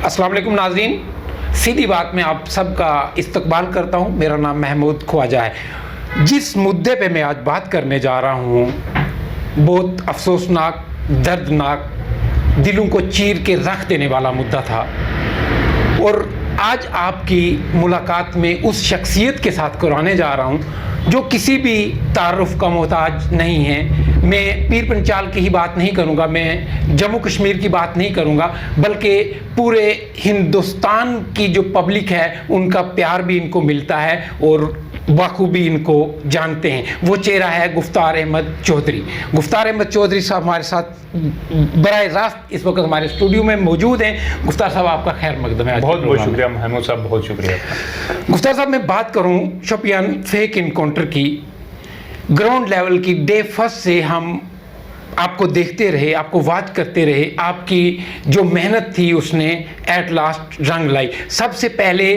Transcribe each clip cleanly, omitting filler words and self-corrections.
अस्सलाम वालेकुम नाज़रीन, सीधी बात में आप सबका इस्तकबाल करता हूँ। मेरा नाम महमूद ख्वाजा है। जिस मुद्दे पे मैं आज बात करने जा रहा हूँ बहुत अफसोसनाक, दर्दनाक, दिलों को चीर के रख देने वाला मुद्दा था, और आज आपकी मुलाकात में उस शख्सियत के साथ कराने जा रहा हूँ जो किसी भी तारुफ का मोहताज नहीं है। मैं पीर पंचाल की ही बात नहीं करूँगा, मैं जम्मू कश्मीर की बात नहीं करूँगा, बल्कि पूरे हिंदुस्तान की जो पब्लिक है उनका प्यार भी इनको मिलता है और बखूबी इनको जानते हैं। वो चेहरा है गुफ्तार अहमद चौधरी। गुफ्तार अहमद चौधरी साहब हमारे साथ बराह रास्त इस वक्त हमारे स्टूडियो में मौजूद हैं। गुफ्तार साहब, आपका खैर मकदम है। बहुत बहुत शुक्रिया महमूद साहब, बहुत शुक्रिया। गुफ्तार साहब, मैं बात करूं शोपियान फेक इनकाउंटर की, ग्राउंड लेवल की, डे फर्स्ट से हम आपको देखते रहे, आपको वाच करते रहे, आपकी जो मेहनत थी उसने एट लास्ट रंग लाई। सबसे पहले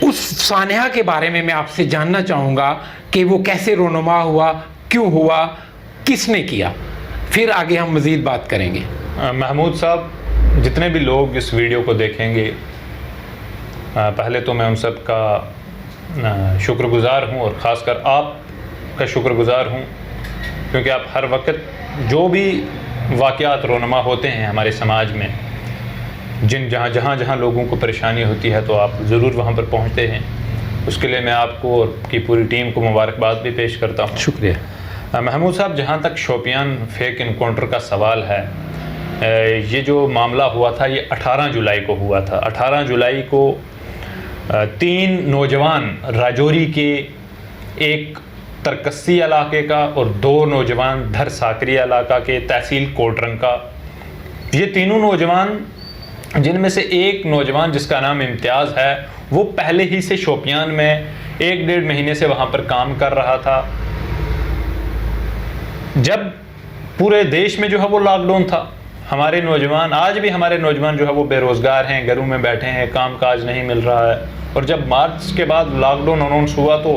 उस सानहा के बारे में मैं आपसे जानना चाहूँगा कि वो कैसे रोनुमा हुआ, क्यों हुआ, किसने किया, फिर आगे हम मज़ीद बात करेंगे। महमूद साहब, जितने भी लोग इस वीडियो को देखेंगे, पहले तो मैं उन सब का शुक्रगुज़ार हूँ और ख़ासकर आप का शुक्रगुज़ार हूँ, क्योंकि आप हर वक्त जो भी वाक़यात रोनुमा होते हैं हमारे समाज में, जहाँ लोगों को परेशानी होती है, तो आप ज़रूर वहाँ पर पहुँचते हैं। उसके लिए मैं आपको और की पूरी टीम को मुबारकबाद भी पेश करता हूँ। शुक्रिया। महमूद साहब, जहाँ तक शोपियान फेक इनकाउंटर का सवाल है, ये जो मामला हुआ था ये 18 जुलाई को हुआ था। 18 जुलाई को 3 नौजवान राजौरी के एक तरकस्सी इलाके का और 2 नौजवान धर साकरी इलाका के तहसील कोटरंग का, ये तीनों नौजवान, जिनमें से एक नौजवान जिसका नाम इम्तियाज़ है, वो पहले ही से शोपियान में 1-1.5 महीने से वहाँ पर काम कर रहा था। जब पूरे देश में जो है वो लॉकडाउन था, हमारे नौजवान, आज भी हमारे नौजवान जो है वो बेरोज़गार हैं, घरों में बैठे हैं, काम काज नहीं मिल रहा है। और जब मार्च के बाद लॉकडाउन अनाउंस हुआ तो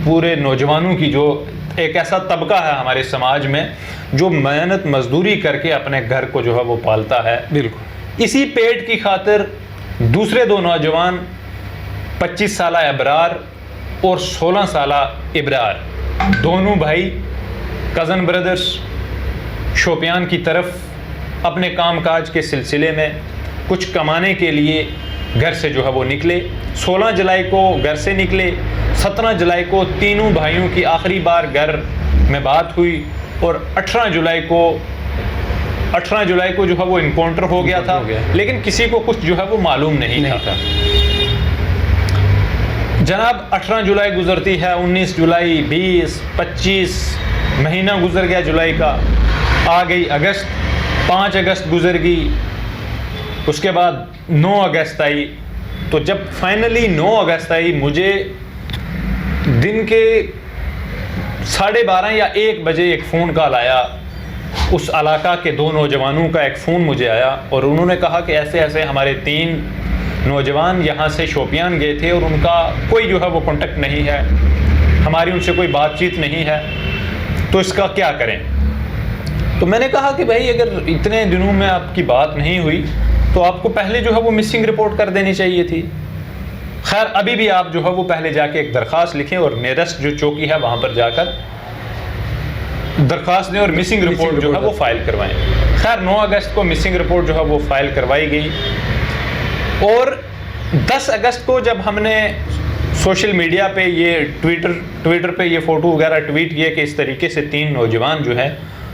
पूरे नौजवानों की जो एक ऐसा तबका है हमारे समाज में जो मेहनत मजदूरी करके अपने घर को जो है वो पालता है, बिल्कुल इसी पेट की खातिर दूसरे 2 नौजवान 25 साला अबरार और 16 साला इब्रार, दोनों भाई कज़न ब्रदर्स, शोपियान की तरफ अपने कामकाज के सिलसिले में कुछ कमाने के लिए घर से जो है वो निकले। 16 जुलाई को घर से निकले, 17 जुलाई को तीनों भाइयों की आखिरी बार घर में बात हुई और 18 जुलाई को जो है वो इनकाउंटर हो गया था। लेकिन किसी को कुछ जो है वो मालूम नहीं था। जनाब, 18 जुलाई गुजरती है, 19 जुलाई, 20, 25 महीना गुजर गया जुलाई का, आ गई अगस्त, 5 अगस्त गुजर गई, उसके बाद 9 अगस्त आई। तो जब फाइनली 9 अगस्त आई, मुझे दिन के 12:30 या 1 बजे एक फ़ोन कॉल आया। उस इलाका के 2 नौजवानों का एक फ़ोन मुझे आया और उन्होंने कहा कि ऐसे ऐसे हमारे 3 नौजवान यहाँ से शोपियान गए थे और उनका कोई जो है वो कांटेक्ट नहीं है, हमारी उनसे कोई बातचीत नहीं है, तो इसका क्या करें। तो मैंने कहा कि भाई, अगर इतने दिनों में आपकी बात नहीं हुई तो आपको पहले जो है वो मिसिंग रिपोर्ट कर देनी चाहिए थी। खैर, अभी भी आप जो है वो पहले जाके एक दरख्वास्त लिखें और नियरेस्ट जो चौकी है वहाँ पर जाकर दरख्वास्त दें और मिसिंग रिपोर्ट जो है वो फाइल करवाएं। खैर, 9 अगस्त को मिसिंग रिपोर्ट जो है वो फाइल करवाई गई और 10 अगस्त को जब हमने सोशल मीडिया पे ये ट्विटर पे ये फ़ोटो वगैरह ट्वीट किए कि इस तरीके से 3 नौजवान जो है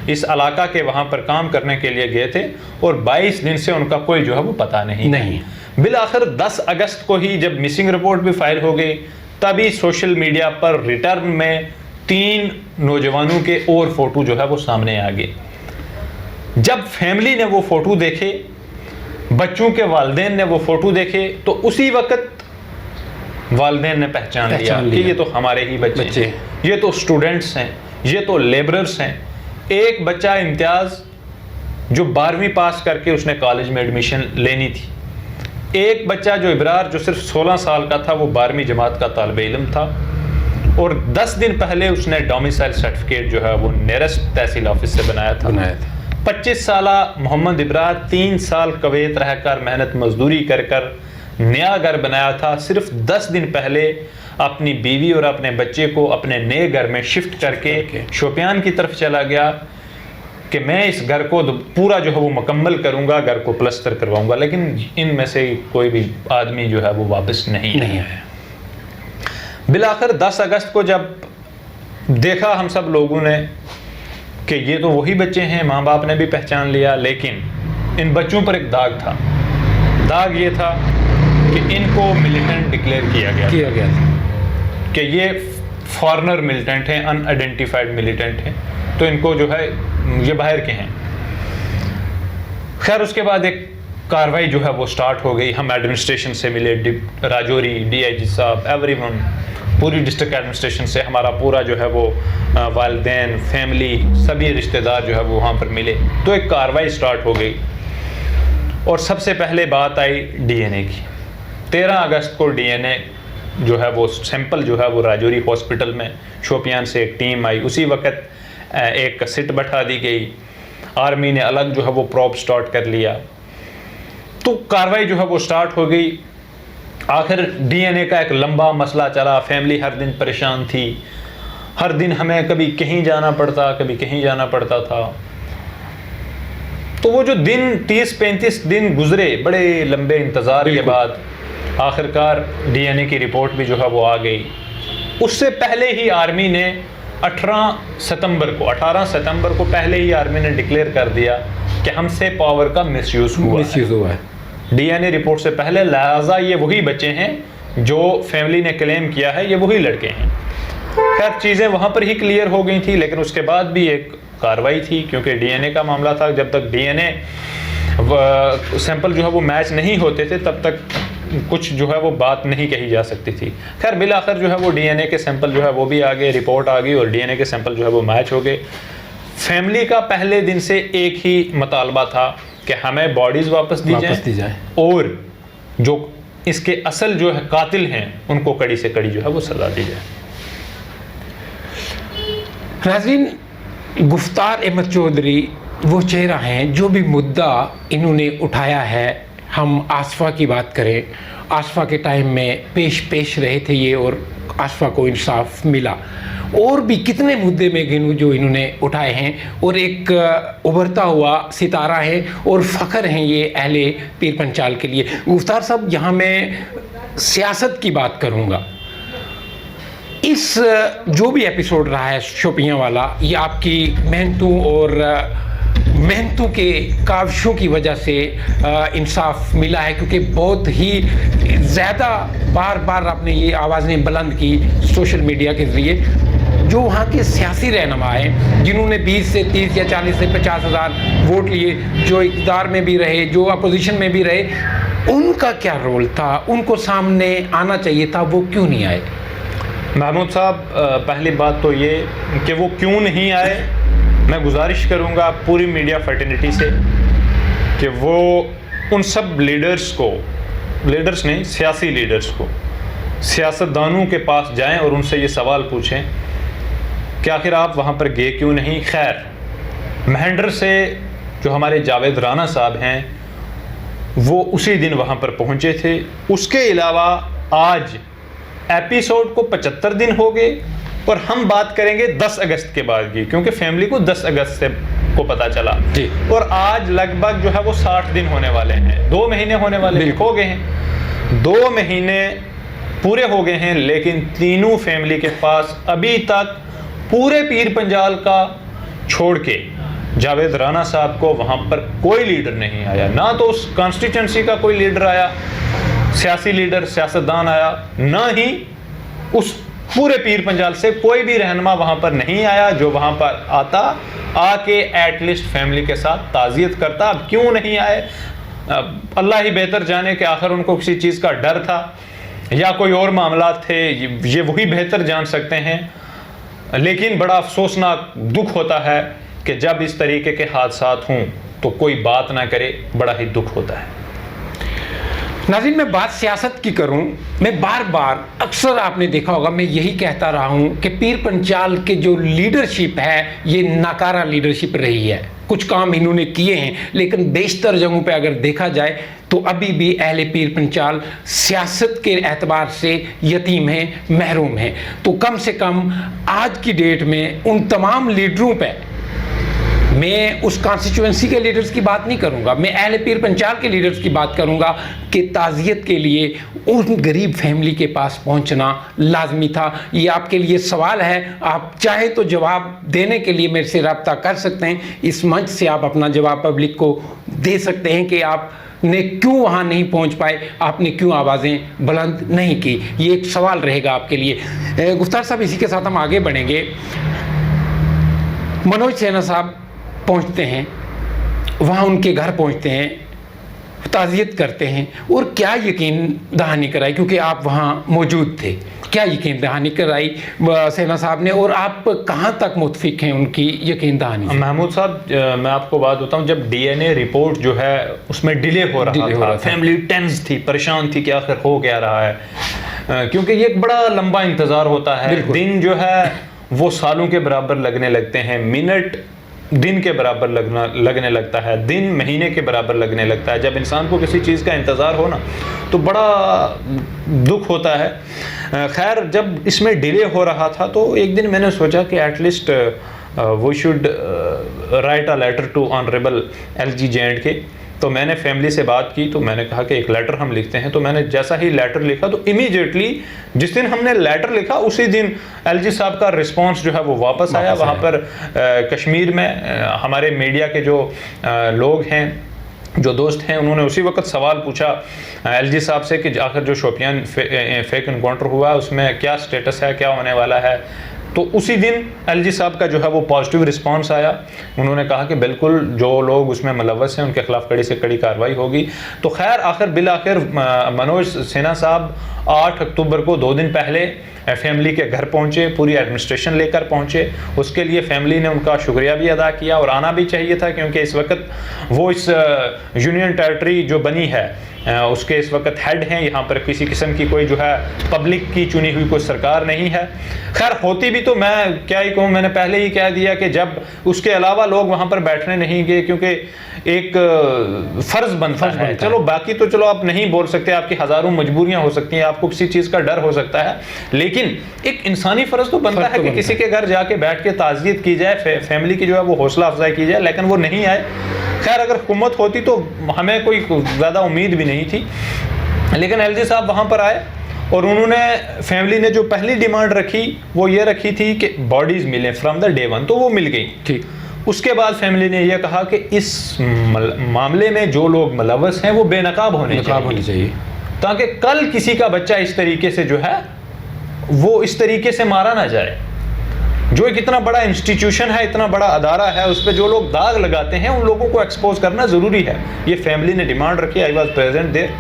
इस इलाका के वहाँ पर काम करने के लिए गए थे और 22 दिन से उनका कोई जो है वो पता नहीं। बिल आखिर 10 अगस्त को ही जब मिसिंग रिपोर्ट भी फाइल हो गई, तभी सोशल मीडिया पर रिटर्न में 3 नौजवानों के और फ़ोटो जो है वो सामने आ गए। जब फैमिली ने वो फ़ोटो देखे, बच्चों के वालिदैन ने वो फ़ोटो देखे, तो उसी वक्त वालिदैन ने पहचान लिया कि ये तो हमारे ही बच्चे हैं, ये तो स्टूडेंट्स हैं, ये तो लेबरर्स हैं। एक बच्चा इम्तियाज़ जो 12वीं पास करके उसने कॉलेज में एडमिशन लेनी थी, एक बच्चा जो इब्रार जो सिर्फ 16 साल का था, वो 12वीं जमात का तालिब इल्म था और 10 दिन पहले उसने डोमिसाइल सर्टिफिकेट जो है वो नियरेस्ट तहसील ऑफिस से बनाया था। 25 سالہ محمد ابرار 3 سال کویت رہ کر محنت مزدوری کر نیا گھر بنایا تھا. صرف 10 دن پہلے اپنی بیوی اور اپنے بچے کو اپنے نئے گھر میں شفٹ کر کے شوپیان کی طرف چلا گیا کہ میں اس گھر کو پورا جو ہے وہ مکمل کروں گا, گھر کو پلستر کرواؤں گا. لیکن ان میں سے کوئی بھی آدمی جو ہے وہ واپس نہیں آیا. بالآخر 10 اگست کو جب دیکھا ہم سب لوگوں نے کہ یہ تو وہی بچے ہیں, ماں باپ نے بھی پہچان لیا, لیکن ان بچوں پر ایک داغ تھا. داغ یہ تھا کہ ان کو ملیٹنٹ ڈکلیئر کیا گیا کہ یہ فارنر ملیٹنٹ ہیں, ان آئیڈینٹیفائڈ ملیٹنٹ ہیں, تو ان کو جو ہے یہ باہر کے ہیں. خیر اس کے بعد ایک کاروائی جو ہے وہ سٹارٹ ہو گئی. ہم ایڈمنسٹریشن سے ملے, راجوری, ڈی آئی جی صاحب, ایوری ون, پوری ڈسٹرکٹ ایڈمنسٹریشن سے ہمارا پورا جو ہے وہ والدین, فیملی, سبھی رشتہ دار جو ہے وہ وہاں پر ملے. تو ایک کاروائی سٹارٹ ہو گئی اور سب سے پہلے بات آئی ڈی این اے کی. 13 اگست کو ڈی این اے جو ہے وہ سیمپل جو ہے وہ راجوری ہاسپٹل میں شوپیان سے ایک ٹیم آئی. اسی وقت ایک سٹ بٹھا دی گئی. آرمی نے الگ جو ہے وہ پروب سٹارٹ کر لیا. تو کاروائی جو ہے وہ سٹارٹ ہو گئی. آخر ڈی این اے کا ایک لمبا مسئلہ چلا. فیملی ہر دن پریشان تھی. ہر دن ہمیں کبھی کہیں جانا پڑتا, کبھی کہیں جانا پڑتا تھا. تو وہ جو دن 30-35 دن گزرے بڑے لمبے انتظار کے بعد آخرکار ڈی این اے کی رپورٹ بھی جو ہے وہ آ گئی. اس سے پہلے ہی آرمی نے 18 ستمبر کو پہلے ہی آرمی نے ڈکلیئر کر دیا کہ ہم سے پاور کا مس یوز ہوا ہے ڈی این اے رپورٹ سے پہلے. لہٰذا یہ وہی بچے ہیں جو فیملی نے کلیم کیا ہے, یہ وہی لڑکے ہیں. خیر چیزیں وہاں پر ہی کلیئر ہو گئی تھی, لیکن اس کے بعد بھی ایک کاروائی تھی کیونکہ ڈی این اے کا معاملہ تھا. جب تک ڈی این اے سیمپل جو ہے وہ میچ نہیں ہوتے تھے تب تک کچھ جو ہے وہ بات نہیں کہی جا سکتی تھی. خیر بالآخر جو ہے وہ ڈی این اے کے سیمپل جو ہے وہ بھی آ گئے, رپورٹ آ گئی اور ڈی این اے کے سیمپل جو ہے وہ میچ ہو گئے. فیملی کا پہلے دن سے ایک ہی مطالبہ تھا کہ ہمیں باڈیز واپس دی جائیں اور جو اس کے اصل جو ہے قاتل ہیں ان کو کڑی سے کڑی جو ہے وہ سزا دی جائے. ناظرین, گفتار احمد چودھری وہ چہرہ ہیں جو بھی مدعا انہوں نے اٹھایا ہے. ہم آصفہ کی بات کریں, آصفہ کے ٹائم میں پیش رہے تھے یہ اور آصفہ کو انصاف ملا. اور بھی کتنے مدعے میں گنوں جو انہوں نے اٹھائے ہیں اور ایک ابھرتا ہوا ستارہ ہے اور فخر ہیں یہ اہل پیر پنچال کے لیے. گفتار صاحب, یہاں میں سیاست کی بات کروں گا. اس جو بھی ایپیسوڈ رہا ہے شوپیاں والا, یہ آپ کی محنتوں کے کاوشوں کی وجہ سے انصاف ملا ہے, کیونکہ بہت ہی زیادہ بار آپ نے یہ آوازیں بلند کی سوشل میڈیا کے ذریعے. جو وہاں کے سیاسی رہنما ہیں جنہوں نے 20 سے 30 یا 40 سے 50 ہزار ووٹ لیے, جو اقتدار میں بھی رہے, جو اپوزیشن میں بھی رہے, ان کا کیا رول تھا؟ ان کو سامنے آنا چاہیے تھا, وہ کیوں نہیں آئے؟ محمود صاحب, پہلی بات تو یہ کہ وہ کیوں نہیں آئے, میں گزارش کروں گا پوری میڈیا فرٹینٹی سے کہ وہ ان سب لیڈرز نہیں, سیاسی لیڈرز کو, سیاستدانوں کے پاس جائیں اور ان سے یہ سوال پوچھیں کہ آخر آپ وہاں پر گئے کیوں نہیں. خیر مہنڈر سے جو ہمارے جاوید رانا صاحب ہیں وہ اسی دن وہاں پر پہنچے تھے. اس کے علاوہ آج ایپیسوڈ کو 75 دن ہو گئے اور ہم بات کریں گے 10 اگست کے بعد کی, کیونکہ فیملی کو 10 اگست سے کو پتا چلا جی. اور آج لگ بھگ جو ہے وہ 60 دن ہونے والے ہیں, 2 مہینے ہونے والے ہو گئے ہیں, 2 مہینے پورے ہو گئے ہیں. لیکن تینوں فیملی کے پاس ابھی تک پورے پیر پنجال کا چھوڑ کے جاوید رانا صاحب کو وہاں پر کوئی لیڈر نہیں آیا. نہ تو اس کانسٹیٹوئنسی کا کوئی لیڈر آیا, سیاسی لیڈر, سیاستدان آیا, نہ ہی اس پورے پیر پنجال سے کوئی بھی رہنما وہاں پر نہیں آیا جو وہاں پر آ کے ایٹ لیسٹ فیملی کے ساتھ تعزیت کرتا. اب کیوں نہیں آئے اللہ ہی بہتر جانے, کہ آخر ان کو کسی چیز کا ڈر تھا یا کوئی اور معاملات تھے, یہ وہی بہتر جان سکتے ہیں. لیکن بڑا افسوسناک دکھ ہوتا ہے کہ جب اس طریقے کے حادثات ہوں تو کوئی بات نہ کرے, بڑا ہی دکھ ہوتا ہے. नाज़रीन, मैं बात सियासत की करूं, मैं बार बार अक्सर आपने देखा होगा मैं यही कहता रहा हूं कि पीर पंचाल के जो लीडरशिप है ये नाकारा लीडरशिप रही है। कुछ काम इन्होंने किए हैं लेकिन बेशतर जगहों पे अगर देखा जाए तो अभी भी अहले पीर पंचाल सियासत के एतबार से यतीम हैं, महरूम हैं। तो कम से कम आज की डेट में उन तमाम लीडरों पे, मैं उस कॉन्स्टिट्यूएंसी के लीडर्स की बात नहीं करूंगा, मैं अहले पीर पंचाल के लीडर्स की बात करूंगा कि ताज़ियत के लिए उन गरीब फैमिली के पास पहुंचना लाजमी था। ये आपके लिए सवाल है, आप चाहे तो जवाब देने के लिए मेरे से रब्ता कर सकते हैं। इस मंच से आप अपना जवाब पब्लिक को दे सकते हैं कि आपने क्यों वहाँ नहीं पहुँच पाए, आपने क्यों आवाज़ें बुलंद नहीं की। ये एक सवाल रहेगा आपके लिए। गुफ्तार साहब, इसी के साथ हम आगे बढ़ेंगे। मनोज सिन्हा साहब पहुंचते हैं, वहाँ उनके घर पहुंचते हैं, ताज़ियत करते हैं और क्या यकीन दहानी कराई, क्योंकि आप वहाँ मौजूद थे, क्या यकीन दहानी कराई सिन्हा साहब ने और आप कहाँ तक मुतफिक हैं उनकी यकीन दहानी से? महमूद साहब, मैं आपको बात बताऊं, जब डीएनए रिपोर्ट जो है उसमें डिले हो रहा था, फैमिली टेंस थी, परेशान थी कि आखिर हो क्या रहा है, क्योंकि ये एक बड़ा लंबा इंतज़ार होता है। दिन जो है वो सालों के बराबर लगने लगते हैं, मिनट दिन के बराबर लगने लगता है, दिन महीने के बराबर लगने लगता है। जब इंसान को किसी चीज़ का इंतज़ार हो ना तो बड़ा दुख होता है। खैर, जब इसमें डिले हो रहा था तो एक दिन मैंने सोचा कि at least we should write a letter to honourable LG J&K। तो मैंने फैमिली से बात की, तो मैंने कहा कि एक लेटर हम लिखते हैं। तो मैंने जैसा ही लेटर लिखा तो इमीडिएटली जिस दिन हमने लेटर लिखा उसी दिन LG साहब का रिस्पांस जो है वो वापस आया। वहाँ पर कश्मीर में हमारे मीडिया के जो लोग हैं, जो दोस्त हैं, उन्होंने उसी वक्त सवाल पूछा LG साहब से कि आखिर जो शोपियान फेक इनकाउंटर हुआ उसमें क्या स्टेटस है, क्या होने वाला है। तो उसी दिन LG साहब का जो है वो पॉजिटिव रिस्पांस आया। उन्होंने कहा कि बिल्कुल जो लोग उसमें मुलव्वस हैं उनके खिलाफ कड़ी से कड़ी कार्रवाई होगी। तो खैर आखिर बिल आखिर मनोज सिन्हा साहब 8 अक्टूबर को 2 दिन पहले फैमिली के घर पहुंचे, पूरी एडमिनिस्ट्रेशन लेकर पहुंचे। उसके लिए फैमिली ने उनका शुक्रिया भी अदा किया और आना भी चाहिए था, क्योंकि इस वक्त वो इस यूनियन टेरिटरी जो बनी है उसके इस वक्त हेड हैं। यहाँ पर किसी किस्म की कोई जो है पब्लिक की चुनी हुई कोई सरकार नहीं है। खैर होती भी तो मैं क्या ही कहूँ, मैंने पहले ही कह दिया कि जब उसके अलावा लोग वहाँ पर बैठने नहीं गए, क्योंकि एक फ़र्ज़ बनता है। चलो बाकी तो चलो आप नहीं बोल सकते, आपकी हज़ारों मजबूरियाँ हो सकती हैं, आपको किसी चीज़ का डर हो सकता है, लेकिन एक इंसानी फ़र्ज़ तो बनता है कि किसी के घर जाके बैठ के ताज़ियत की जाए, फैमिली की जो है वो हौसला अफजाई की जाए। लेकिन वो नहीं आए। खैर अगर हुकूमत होती तो हमें कोई ज़्यादा उम्मीद भी नहीं थी, लेकिन LG साहब वहाँ पर आए और उन्होंने, फैमिली ने जो पहली डिमांड रखी वो ये रखी थी कि बॉडीज़ मिलें फ्रॉम द डे 1, तो वो मिल गई। ठीक। उसके बाद फैमिली ने यह कहा कि इस मामले में जो लोग मुलव्वस हैं वो बेनकाब होने चाहिए, ताकि कल किसी का बच्चा इस तरीके से जो है वो इस तरीके से मारा ना जाए। जो एक इतना बड़ा इंस्टीट्यूशन है, इतना बड़ा अदारा है, उस पर जो लोग दाग लगाते हैं उन लोगों को एक्सपोज करना ज़रूरी है। ये फैमिली ने डिमांड रखी। I was present there.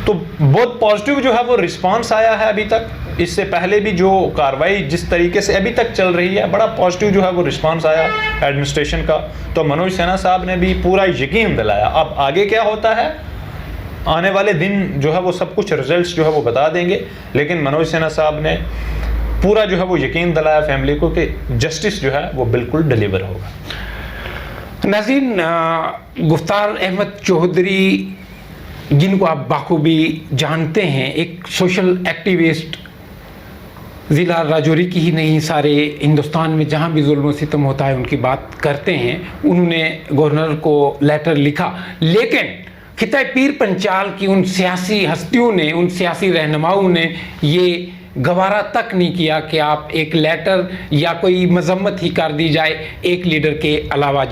तो बहुत पॉजिटिव जो है वो रिस्पांस आया है अभी तक। इससे पहले भी जो कार्रवाई जिस तरीके से अभी तक चल रही है, बड़ा पॉजिटिव जो है वो रिस्पांस आया एडमिनिस्ट्रेशन का। तो मनोज सिन्हा साहब ने भी पूरा यकीन दिलाया। अब आगे क्या होता है, आने वाले दिन जो है वो सब कुछ रिजल्ट्स जो है वो बता देंगे, लेकिन मनोज सिन्हा साहब ने पूरा जो है वो यकीन दिलाया फैमिली को कि जस्टिस जो है वो बिल्कुल डिलीवर होगा। नाज़रीन, गुफ्तार अहमद चौधरी, जिनको आप बाखूबी जानते हैं, एक सोशल एक्टिविस्ट, ज़िला राजौरी की ही नहीं सारे हिंदुस्तान में जहाँ भी जुल्म और सितम होता है उनकी बात करते हैं। उन्होंने गवर्नर को लेटर लिखा, लेकिन खिताए पीर पंचाल की उन सियासी हस्तियों ने, उन सियासी रहनुमाओं ने ये गवारा तक नहीं किया कि आप एक लेटर या कोई मजम्मत ही कर दी जाए एक लीडर के अलावा।